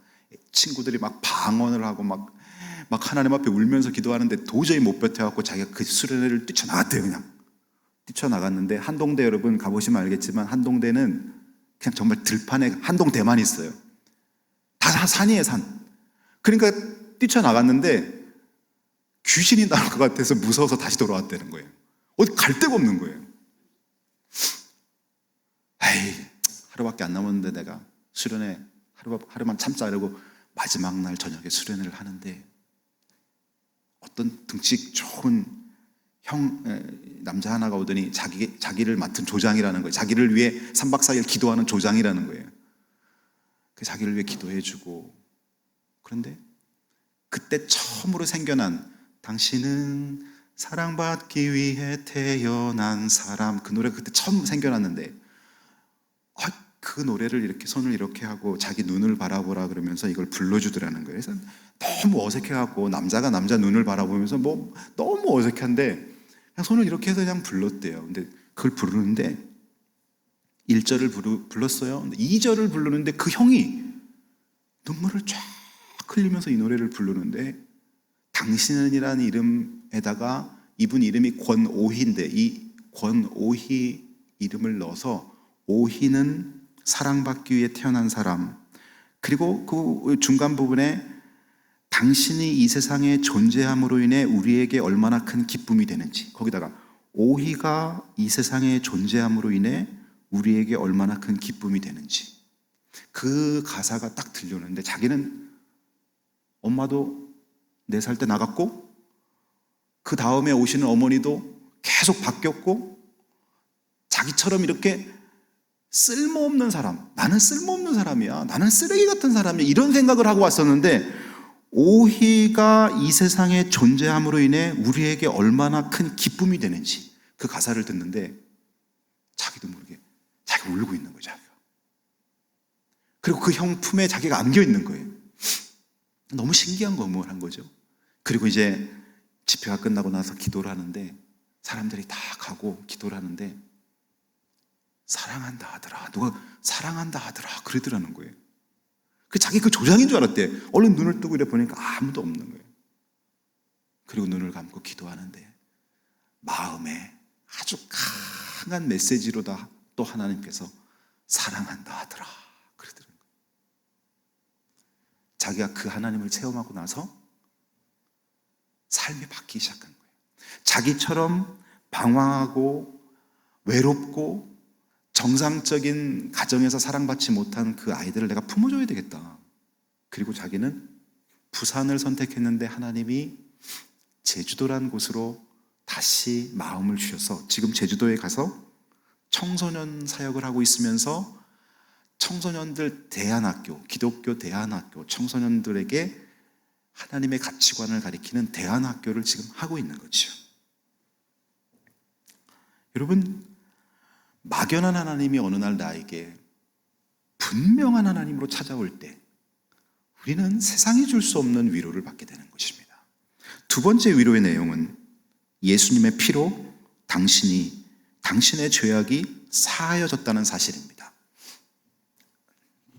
친구들이 막 방언을 하고 막 하나님 앞에 울면서 기도하는데 도저히 못 버텨갖고 자기가 그 수련회를 뛰쳐나갔대요. 그냥 뛰쳐나갔는데, 한동대 여러분 가보시면 알겠지만 한동대는 그냥 정말 들판에 한동대만 있어요. 다 산이에요, 산. 그러니까 뛰쳐나갔는데 귀신이 나올 것 같아서 무서워서 다시 돌아왔다는 거예요. 어디 갈 데가 없는 거예요. 에이, 하루밖에 안 남았는데 내가 수련회 하루만 참자 이러고 마지막 날 저녁에 수련회를 하는데, 어떤 등치 좋은 남자 하나가 오더니 자기를 맡은 조장이라는 거예요. 자기를 위해 3박 4일 기도하는 조장이라는 거예요. 그 자기를 위해 기도해주고, 그런데 그때 처음으로 생겨난 당신은 사랑받기 위해 태어난 사람, 그 노래가 그때 처음 생겨났는데, 그 노래를 이렇게 손을 이렇게 하고 자기 눈을 바라보라 그러면서 이걸 불러주더라는 거예요. 그래서 너무 어색해갖고, 남자가 남자 눈을 바라보면서 너무 어색한데 그냥 손을 이렇게 해서 그냥 불렀대요. 근데 그걸 부르는데 1절을 불렀어요. 근데 2절을 부르는데 그 형이 눈물을 쫙 흘리면서 이 노래를 부르는데, 당신은이라는 이름에다가 이분 이름이 권오희인데, 이 권오희 이름을 넣어서, 오희는 사랑받기 위해 태어난 사람, 그리고 그 중간 부분에 당신이 이 세상에 존재함으로 인해 우리에게 얼마나 큰 기쁨이 되는지, 거기다가 오희가 이 세상에 존재함으로 인해 우리에게 얼마나 큰 기쁨이 되는지, 그 가사가 딱 들려오는데, 자기는 엄마도 4살 때 나갔고, 그 다음에 오시는 어머니도 계속 바뀌었고, 자기처럼 이렇게 쓸모없는 사람, 나는 쓸모없는 사람이야, 나는 쓰레기 같은 사람이야, 이런 생각을 하고 왔었는데, 오희가 이 세상에 존재함으로 인해 우리에게 얼마나 큰 기쁨이 되는지, 그 가사를 듣는데 자기도 모르게 자기가 울고 있는 거예요, 자기가. 그리고 그 형 품에 자기가 안겨 있는 거예요. 너무 신기한 거무한 거죠. 그리고 이제 집회가 끝나고 나서 기도를 하는데, 사람들이 다 가고 기도를 하는데, 사랑한다 하더라, 누가 사랑한다 하더라 그러더라는 거예요. 자기 그 조장인 줄 알았대. 얼른 눈을 뜨고 이래 보니까 아무도 없는 거예요. 그리고 눈을 감고 기도하는데 마음에 아주 강한 메시지로다 또 하나님께서 사랑한다 하더라 그러더라는 거예요. 자기가 그 하나님을 체험하고 나서 삶이 바뀌기 시작한 거예요. 자기처럼 방황하고 외롭고 정상적인 가정에서 사랑받지 못한 그 아이들을 내가 품어줘야 되겠다. 그리고 자기는 부산을 선택했는데 하나님이 제주도라는 곳으로 다시 마음을 주셔서 지금 제주도에 가서 청소년 사역을 하고 있으면서 청소년들 대안학교, 기독교 대안학교, 청소년들에게 하나님의 가치관을 가리키는 대안학교를 지금 하고 있는 거죠. 여러분, 막연한 하나님이 어느 날 나에게 분명한 하나님으로 찾아올 때 우리는 세상이 줄 수 없는 위로를 받게 되는 것입니다. 두 번째 위로의 내용은 예수님의 피로 당신의 죄악이 사하여졌다는 사실입니다.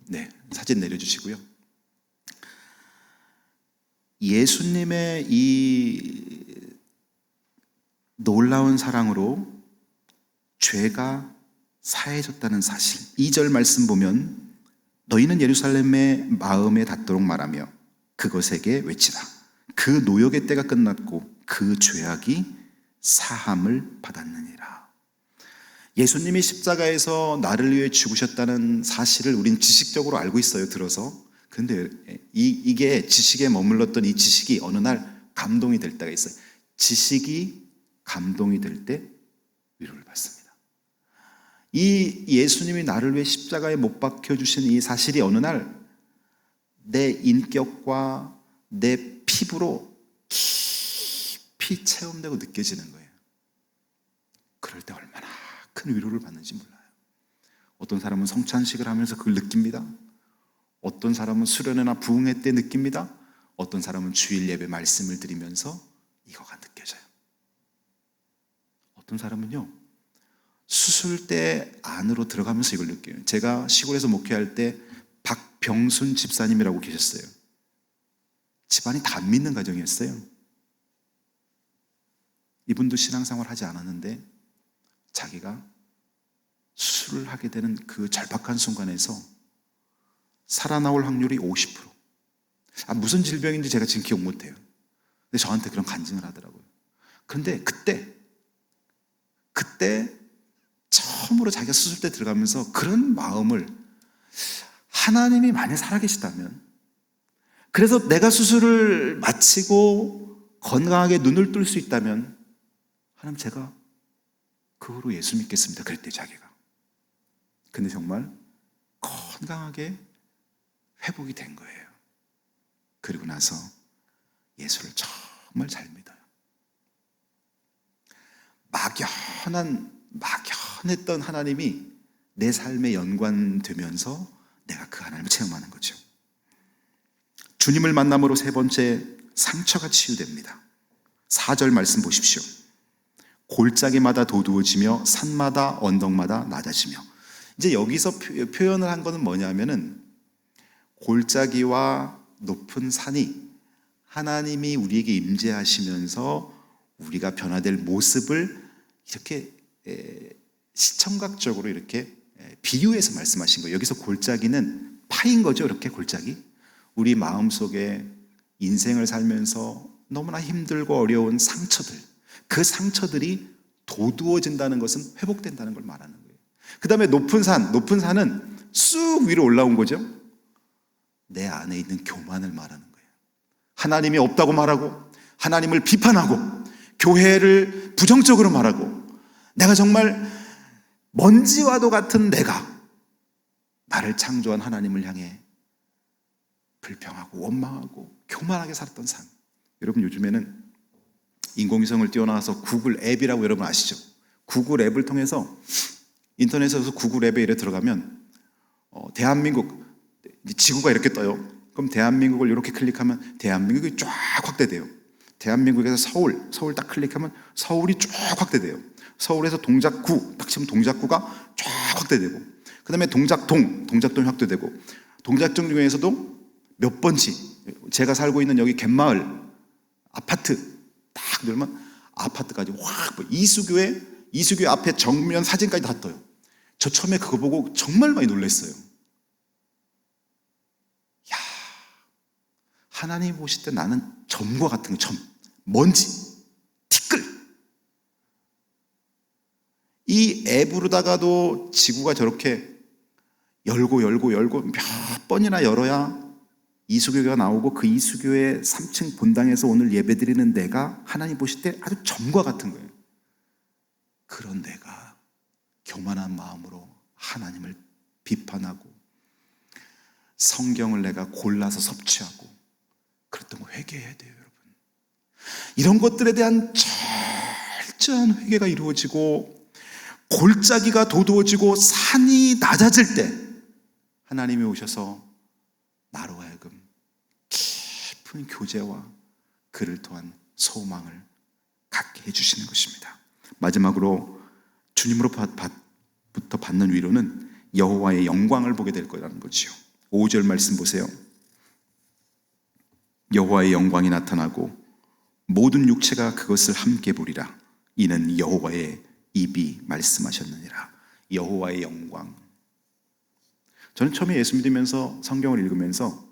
네, 사진 내려주시고요. 예수님의 이 놀라운 사랑으로 죄가 사해졌다는 사실. 2절 말씀 보면 너희는 예루살렘의 마음에 닿도록 말하며 그것에게 외치라. 그 노역의 때가 끝났고 그 죄악이 사함을 받았느니라. 예수님이 십자가에서 나를 위해 죽으셨다는 사실을 우린 지식적으로 알고 있어요, 들어서. 그런데 이게 지식에 머물렀던 이 지식이 어느 날 감동이 될 때가 있어요. 지식이 감동이 될 때 위로를 받습니다. 이 예수님이 나를 위해 십자가에 못 박혀주신 이 사실이 어느 날 내 인격과 내 피부로 깊이 체험되고 느껴지는 거예요. 그럴 때 얼마나 큰 위로를 받는지 몰라요. 어떤 사람은 성찬식을 하면서 그걸 느낍니다. 어떤 사람은 수련회나 부흥회 때 느낍니다. 어떤 사람은 주일 예배 말씀을 드리면서 이거가 느껴져요. 어떤 사람은요, 수술대 안으로 들어가면서 이걸 느껴요. 제가 시골에서 목회할 때 박병순 집사님이라고 계셨어요. 집안이 다 안 믿는 가정이었어요. 이분도 신앙생활 하지 않았는데 자기가 수술을 하게 되는 그 절박한 순간에서 살아나올 확률이 50%. 무슨 질병인지 제가 지금 기억 못해요. 근데 저한테 그런 간증을 하더라고요. 그런데 그때 처음으로 자기가 수술대 들어가면서 그런 마음을, 하나님이 만약 살아계시다면, 그래서 내가 수술을 마치고 건강하게 눈을 뜰 수 있다면 하나님, 제가 그 후로 예수 믿겠습니다. 그랬대요, 자기가. 근데 정말 건강하게 회복이 된 거예요. 그리고 나서 예수를 정말 잘 믿어요. 막연했던 하나님이 내 삶에 연관되면서 내가 그 하나님을 체험하는 거죠. 주님을 만남으로 세 번째, 상처가 치유됩니다. 4절 말씀 보십시오. 골짜기마다 도두어지며 산마다 언덕마다 낮아지며. 이제 여기서 표현을 한 거는 뭐냐면은, 골짜기와 높은 산이 하나님이 우리에게 임재하시면서 우리가 변화될 모습을 이렇게 시청각적으로 이렇게 비유해서 말씀하신 거예요. 여기서 골짜기는 파인 거죠. 이렇게 골짜기. 우리 마음속에 인생을 살면서 너무나 힘들고 어려운 상처들, 그 상처들이 도두어진다는 것은 회복된다는 걸 말하는 거예요. 그 다음에 높은 산은 쑥 위로 올라온 거죠. 내 안에 있는 교만을 말하는 거예요. 하나님이 없다고 말하고, 하나님을 비판하고, 교회를 부정적으로 말하고, 내가 정말 먼지와도 같은 내가 나를 창조한 하나님을 향해 불평하고 원망하고 교만하게 살았던 삶. 여러분, 요즘에는 인공위성을 띄워놔서 구글 앱이라고 여러분 아시죠? 구글 앱을 통해서, 인터넷에서 구글 앱에 이렇게 들어가면 대한민국, 지구가 이렇게 떠요. 그럼 대한민국을 이렇게 클릭하면 대한민국이 쫙 확대돼요. 대한민국에서 서울 딱 클릭하면 서울이 쫙 확대돼요. 서울에서 동작구 딱 치면 동작구가 쫙 확대되고, 그 다음에 동작동이 확대되고, 동작동 중에서도 몇 번지, 제가 살고 있는 여기 갯마을 아파트 딱 누르면 아파트까지 확, 이수교의 앞에 정면 사진까지 다 떠요. 저 처음에 그거 보고 정말 많이 놀랐어요. 야, 하나님 보실 때 나는 점과 같은 거, 먼지, 티끌. 이 앱으로다가도 지구가 저렇게 열고 몇 번이나 열어야 이수교가 나오고, 그 이수교의 3층 본당에서 오늘 예배드리는 내가 하나님 보실 때 아주 점과 같은 거예요. 그런 내가 교만한 마음으로 하나님을 비판하고 성경을 내가 골라서 섭취하고 그랬던 거 회개해야 돼요, 여러분. 이런 것들에 대한 철저한 회개가 이루어지고, 골짜기가 도두어지고 산이 낮아질 때 하나님이 오셔서 나로 하여금 깊은 교제와 그를 통한 소망을 갖게 해주시는 것입니다. 마지막으로 주님으로부터 받는 위로는 여호와의 영광을 보게 될 거라는 거지요. 5절 말씀 보세요. 여호와의 영광이 나타나고 모든 육체가 그것을 함께 보리라. 이는 여호와의 입이 말씀하셨느니라. 여호와의 영광. 저는 처음에 예수 믿으면서 성경을 읽으면서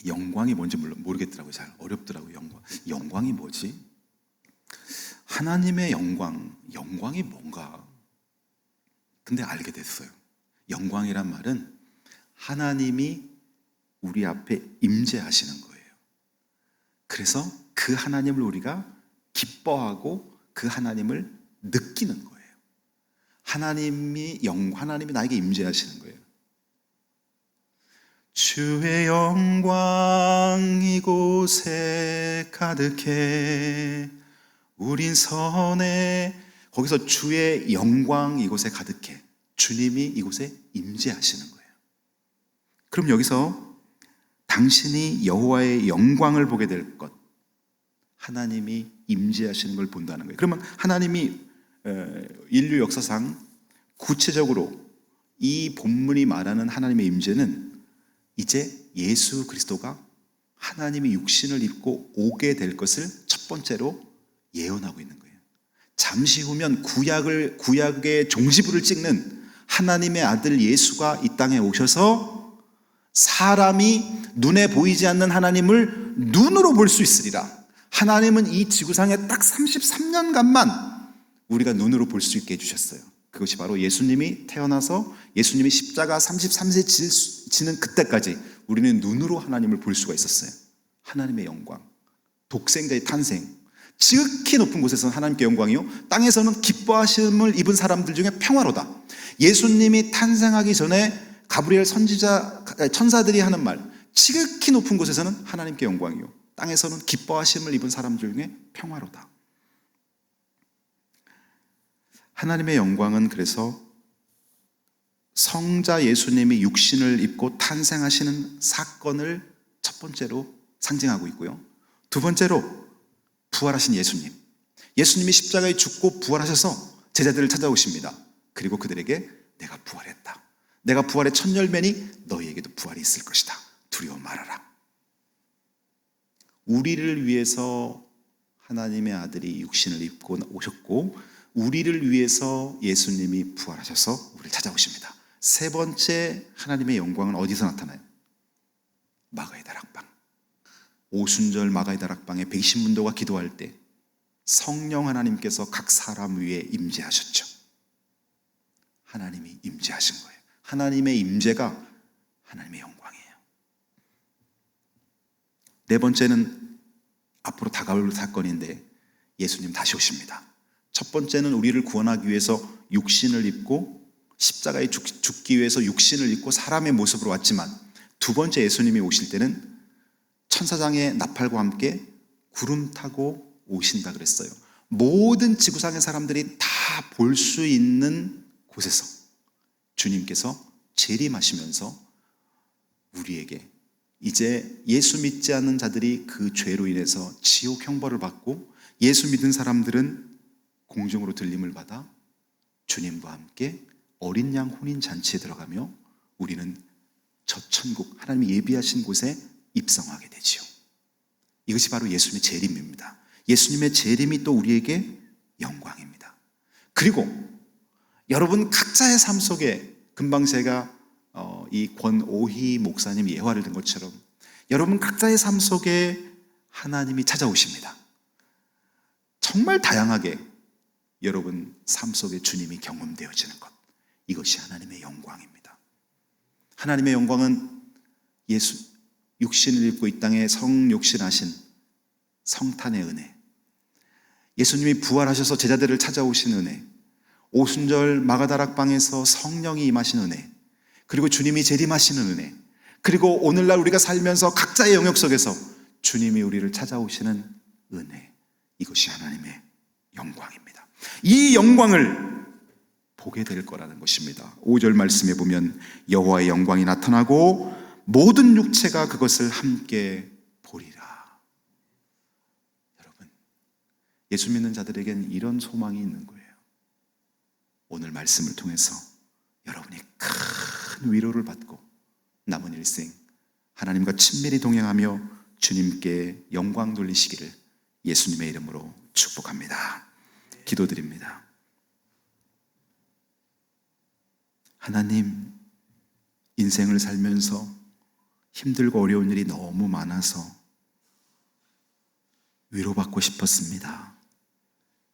영광이 뭔지 모르겠더라고요. 잘 어렵더라고요. 영광이 뭐지? 하나님의 영광이 뭔가? 근데 알게 됐어요. 영광이란 말은 하나님이 우리 앞에 임재하시는 거예요. 그래서 그 하나님을 우리가 기뻐하고 그 하나님을 느끼는 거예요. 하나님이 나에게 임재하시는 거예요. 주의 영광 이곳에 가득해 우린 선해. 거기서 주의 영광 이곳에 가득해. 주님이 이곳에 임재하시는 거예요. 그럼 여기서 당신이 여호와의 영광을 보게 될 것, 하나님이 임재하시는 걸 본다는 거예요. 그러면 하나님이 인류 역사상 구체적으로 이 본문이 말하는 하나님의 임재는 이제 예수 그리스도가 하나님이 육신을 입고 오게 될 것을 첫 번째로 예언하고 있는 거예요. 잠시 후면 구약의 종지부를 찍는 하나님의 아들 예수가 이 땅에 오셔서 사람이 눈에 보이지 않는 하나님을 눈으로 볼 수 있으리라. 하나님은 이 지구상에 딱 33년간만 우리가 눈으로 볼 수 있게 해주셨어요. 그것이 바로 예수님이 태어나서 예수님이 십자가 33세 지는 그때까지 우리는 눈으로 하나님을 볼 수가 있었어요. 하나님의 영광, 독생자의 탄생, 지극히 높은 곳에서는 하나님께 영광이요, 땅에서는 기뻐하심을 입은 사람들 중에 평화로다. 예수님이 탄생하기 전에 가브리엘 천사들이 하는 말, 지극히 높은 곳에서는 하나님께 영광이요, 땅에서는 기뻐하심을 입은 사람 중에 평화로다. 하나님의 영광은 그래서 성자 예수님이 육신을 입고 탄생하시는 사건을 첫 번째로 상징하고 있고요, 두 번째로 부활하신 예수님이 십자가에 죽고 부활하셔서 제자들을 찾아오십니다. 그리고 그들에게 내가 부활했다, 내가 부활의 첫 열매니 너희에게도 부활이 있을 것이다, 두려워 말아라. 우리를 위해서 하나님의 아들이 육신을 입고 오셨고, 우리를 위해서 예수님이 부활하셔서 우리를 찾아오십니다. 세 번째 하나님의 영광은 어디서 나타나요? 마가의 다락방. 오순절 마가의 다락방에 120문도가 기도할 때 성령 하나님께서 각 사람 위에 임재하셨죠. 하나님이 임재하신 거예요. 하나님의 임재가 하나님의 영광이에요. 네 번째는 앞으로 다가올 사건인데 예수님 다시 오십니다. 첫 번째는 우리를 구원하기 위해서 육신을 입고 십자가에 죽기 위해서 육신을 입고 사람의 모습으로 왔지만, 두 번째 예수님이 오실 때는 천사장의 나팔과 함께 구름 타고 오신다 그랬어요. 모든 지구상의 사람들이 다 볼 수 있는 곳에서 주님께서 재림하시면서 우리에게, 이제 예수 믿지 않는 자들이 그 죄로 인해서 지옥 형벌을 받고 예수 믿은 사람들은 공중으로 들림을 받아 주님과 함께 어린 양 혼인 잔치에 들어가며 우리는 저 천국, 하나님이 예비하신 곳에 입성하게 되지요. 이것이 바로 예수님의 재림입니다. 예수님의 재림이 또 우리에게 영광입니다. 그리고 여러분 각자의 삶 속에, 금방 제가 이 권오희 목사님 예화를 든 것처럼 여러분 각자의 삶 속에 하나님이 찾아오십니다. 정말 다양하게 여러분 삶 속에 주님이 경험되어지는 것, 이것이 하나님의 영광입니다. 하나님의 영광은 예수 육신을 입고 이 땅에 성육신하신 성탄의 은혜, 예수님이 부활하셔서 제자들을 찾아오신 은혜, 오순절 마가다락방에서 성령이 임하신 은혜, 그리고 주님이 재림하시는 은혜, 그리고 오늘날 우리가 살면서 각자의 영역 속에서 주님이 우리를 찾아오시는 은혜, 이것이 하나님의 영광입니다. 이 영광을 보게 될 거라는 것입니다. 5절 말씀에 보면 여호와의 영광이 나타나고 모든 육체가 그것을 함께 보리라. 여러분, 예수 믿는 자들에겐 이런 소망이 있는 거예요. 오늘 말씀을 통해서 여러분이 큰 위로를 받고 남은 일생 하나님과 친밀히 동행하며 주님께 영광 돌리시기를 예수님의 이름으로 축복합니다. 기도드립니다. 하나님, 인생을 살면서 힘들고 어려운 일이 너무 많아서 위로받고 싶었습니다.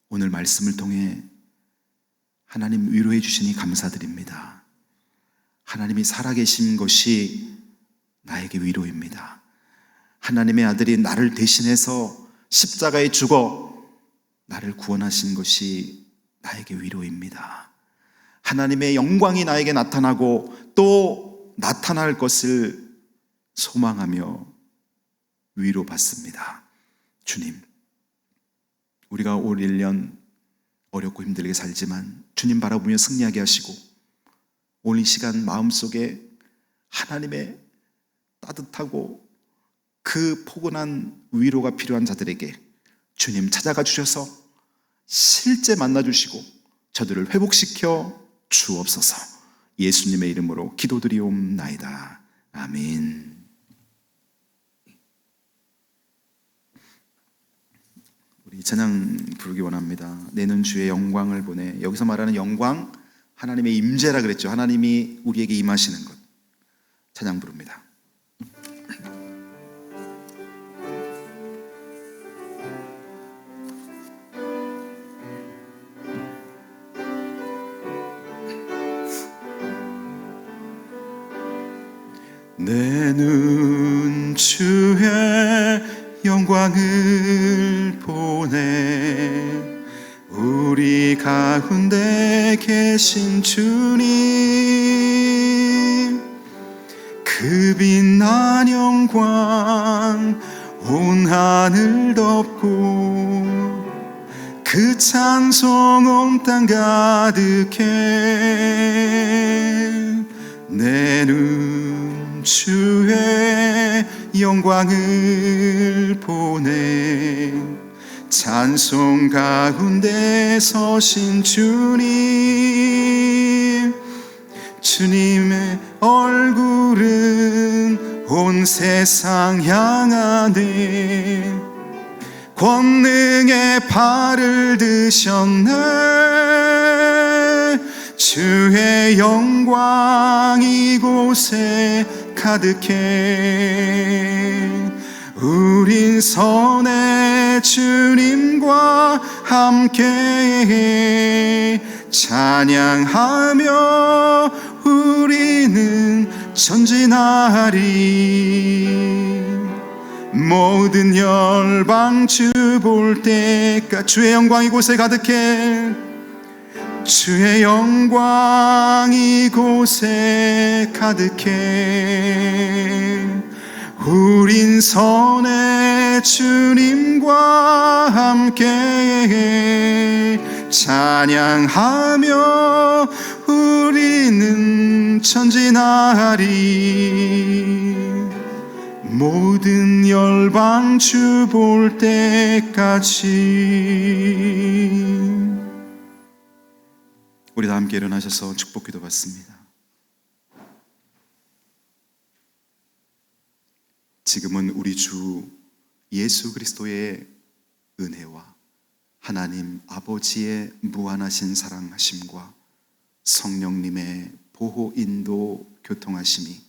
오늘 말씀을 통해 하나님 위로해 주시니 감사드립니다. 하나님이 살아계신 것이 나에게 위로입니다. 하나님의 아들이 나를 대신해서 십자가에 죽어 나를 구원하신 것이 나에게 위로입니다. 하나님의 영광이 나에게 나타나고 또 나타날 것을 소망하며 위로받습니다. 주님, 우리가 올 1년 어렵고 힘들게 살지만 주님 바라보며 승리하게 하시고 오늘 이 시간 마음속에 하나님의 따뜻하고 그 포근한 위로가 필요한 자들에게 주님 찾아가 주셔서 실제 만나주시고 저들을 회복시켜 주옵소서. 예수님의 이름으로 기도드리옵나이다. 아멘. 우리 찬양 부르기 원합니다. 내는 주의 영광을 보내. 여기서 말하는 영광, 하나님의 임재라 그랬죠. 하나님이 우리에게 임하시는 것. 찬양 부릅니다. 내는 주의 영광을 보내. 우리 가운데 계신 주님, 그 빛난 영광 온 하늘 덮고 그 찬송 온 땅 가득해. 내는 주의 영광을 보내. 찬송 가운데 서신 주님, 주님의 얼굴은 온 세상 향하네. 권능의 발을 드셨네. 주의 영광 이곳에 가득해. 우린 선의 주님과 함께 찬양하며 우리는 전진하리. 모든 열방 주 볼 때까지 주의 영광 이곳에 가득해. 주의 영광 이곳에 가득해. 우린 선의 주님과 함께 찬양하며 우리는 전진하리. 모든 열방 주 볼 때까지. 우리 다 함께 일어나셔서 축복 기도 받습니다. 지금은 우리 주 예수 그리스도의 은혜와 하나님 아버지의 무한하신 사랑하심과 성령님의 보호 인도 교통하심이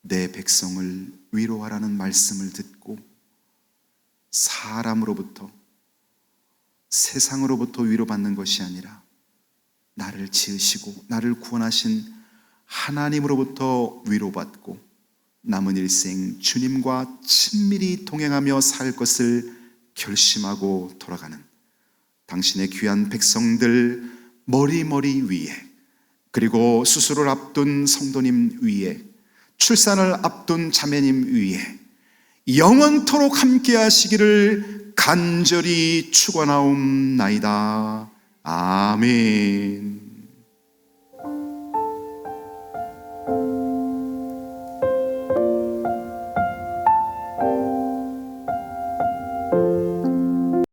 내 백성을 위로하라는 말씀을 듣고 사람으로부터 세상으로부터 위로받는 것이 아니라 나를 지으시고 나를 구원하신 하나님으로부터 위로받고 남은 일생 주님과 친밀히 동행하며 살 것을 결심하고 돌아가는 당신의 귀한 백성들 머리 위에, 그리고 수술을 앞둔 성도님 위에, 출산을 앞둔 자매님 위에 영원토록 함께 하시기를 간절히 축원하옵나이다. 아멘.